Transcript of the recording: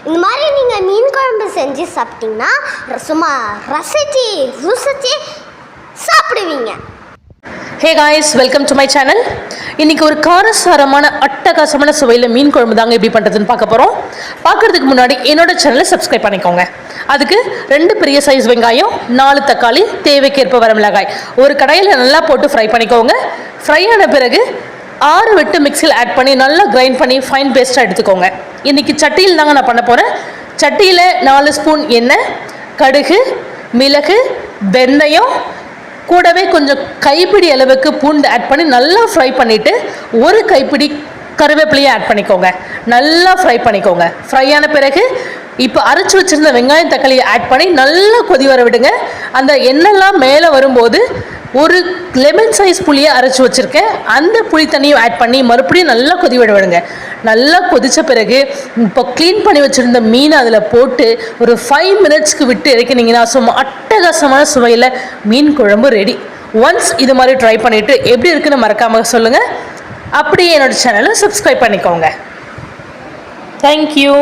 இந்த மாதிரி நீங்கள் மீன் குழம்பு செஞ்சு சாப்பிட்டீங்கன்னா சும்மா ரசிச்சு ருசிச்சு சாப்பிடுவீங்க. Hey guys, welcome to my channel. இன்றைக்கி ஒரு காரசாரமான அட்டகாசமான சுவையில் மீன் குழம்பு தாங்க எப்படி பண்ணுறதுன்னு பார்க்க போகிறோம். பார்க்குறதுக்கு முன்னாடி என்னோட சேனலை சப்ஸ்கிரைப் பண்ணிக்கோங்க. அதுக்கு 2 பெரிய சைஸ் வெங்காயம், 4 தக்காளி, தேவைக்கேற்ப வரமிளகாய் ஒரு கடாயில் நல்லா போட்டு ஃப்ரை பண்ணிக்கோங்க. ஃப்ரை ஆன பிறகு 6 வெட்டு மிக்சியில் ஆட் பண்ணி நல்லா கிரைண்ட் பண்ணி ஃபைன் பேஸ்ட்டாக எடுத்துக்கோங்க. இன்றைக்கி சட்டியில் தாங்க நான் பண்ண போகிறேன். சட்டியில் 4 ஸ்பூன் எண்ணெய், கடுகு, மிளகு, வெந்தயம், கூடவே கொஞ்சம் கைப்பிடி அளவுக்கு பூண்டு ஆட் பண்ணி நல்லா ஃப்ரை பண்ணிவிட்டு 1 கைப்பிடி கருவேப்பிலையை ஆட் பண்ணிக்கோங்க. நல்லா ஃப்ரை பண்ணிக்கோங்க. ஃப்ரை ஆன பிறகு இப்போ அரைச்சி வச்சுருந்த வெங்காயம் தக்காளியை ஆட் பண்ணி நல்லா கொதி வர விடுங்க. அந்த எண்ணெய்லாம் மேலே வரும்போது 1 லெமன் சைஸ் புளியை அரைச்சி வச்சுருக்கேன், அந்த புளி தண்ணியும் ஆட் பண்ணி மறுபடியும் நல்லா கொதி விட விடுங்க. நல்லா கொதித்த பிறகு இப்போ க்ளீன் பண்ணி வச்சுருந்த மீனை அதில் போட்டு ஒரு 5 மினிட்ஸ்க்கு விட்டு இறக்கினீங்கன்னா சும்மா அட்டகாசமான சுவையில் மீன் குழம்பு ரெடி. ஒன்ஸ் இது மாதிரி ட்ரை பண்ணிவிட்டு எப்படி இருக்குன்னு மறக்காமல் சொல்லுங்கள். அப்படியே என்னோடய சேனலை சப்ஸ்கிரைப் பண்ணிக்கோங்க. தேங்க்யூ.